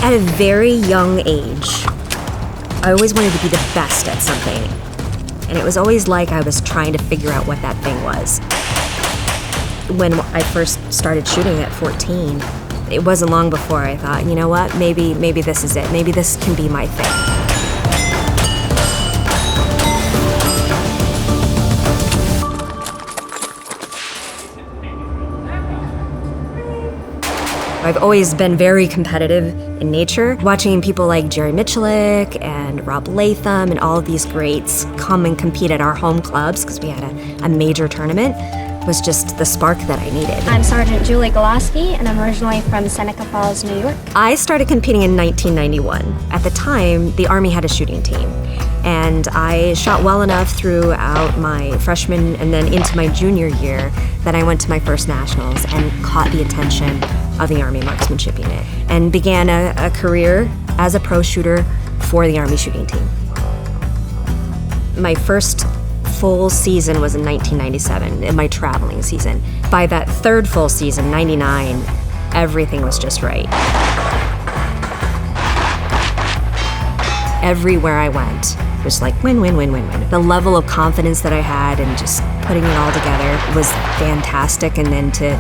At a very young age, I always wanted to be the best at something. And it was always like I was trying to figure out what that thing was. When I first started shooting at 14, it wasn't long before I thought, you know what, maybe this is it. Maybe this can be my thing. I've always been very competitive in nature. Watching people like Jerry Michalik and Rob Latham and all of these greats come and compete at our home clubs, because we had a major tournament, was just the spark that I needed. I'm Sergeant Julie Golob, and I'm originally from Seneca Falls, New York. I started competing in 1991. At the time, the Army had a shooting team, and I shot well enough throughout my freshman and then into my junior year that I went to my first nationals and caught the attention of the Army Marksmanship Unit and began a career as a pro shooter for the Army shooting team. My first full season was in 1997, in my traveling season. By that third full season, 99, everything was just right. Everywhere I went was like win, win, win, win, win. The level of confidence that I had and just putting it all together was fantastic. And then to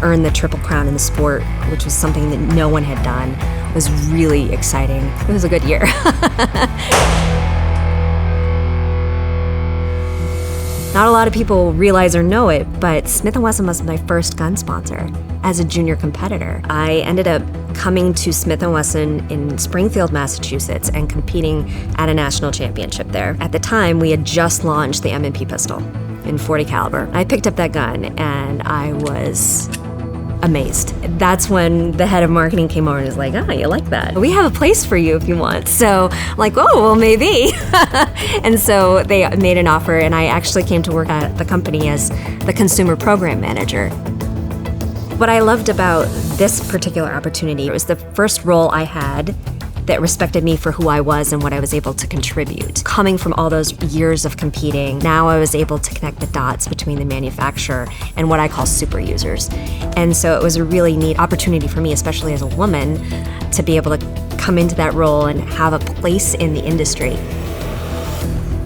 earn the Triple Crown in the sport, which was something that no one had done, was really exciting. It was a good year. Not a lot of people realize or know it, but Smith Wesson was my first gun sponsor as a junior competitor. I ended up coming to Smith Wesson in Springfield, Massachusetts, and competing at a national championship there. At the time, we had just launched the M&P pistol in .40 caliber. I picked up that gun and I was amazed. That's when the head of marketing came over and was like, oh, you like that? We have a place for you if you want. So I'm like, oh, well, maybe. And so they made an offer, and I actually came to work at the company as the consumer program manager. What I loved about this particular opportunity, it was the first role I had that respected me for who I was and what I was able to contribute. Coming from all those years of competing, now I was able to connect the dots between the manufacturer and what I call super users. And so it was a really neat opportunity for me, especially as a woman, to be able to come into that role and have a place in the industry.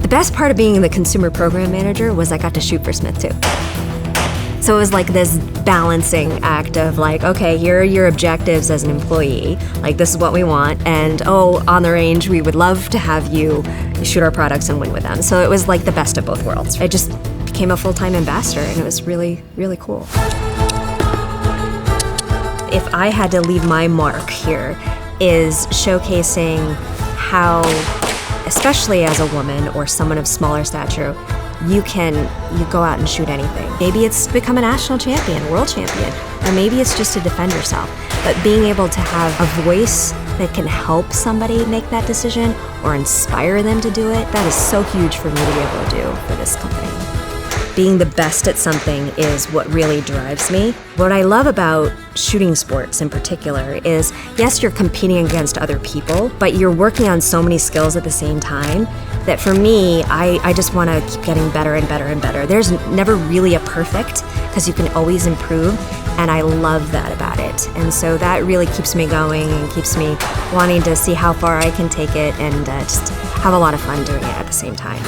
The best part of being the consumer program manager was I got to shoot for Smith too. So it was like this balancing act of like, okay, here are your objectives as an employee, like this is what we want, and oh, on the range, we would love to have you shoot our products and win with them. So it was like the best of both worlds. I just became a full-time ambassador, and it was really, really cool. If I had to leave my mark here, is showcasing how, especially as a woman or someone of smaller stature, you go out and shoot anything. Maybe it's to become a national champion, world champion, or maybe it's just to defend yourself. But being able to have a voice that can help somebody make that decision or inspire them to do it, that is so huge for me to be able to do for this company. Being the best at something is what really drives me. What I love about shooting sports in particular is, yes, you're competing against other people, but you're working on so many skills at the same time that for me, I just want to keep getting better and better and better. There's never really a perfect, because you can always improve, and I love that about it. And so that really keeps me going and keeps me wanting to see how far I can take it and just have a lot of fun doing it at the same time.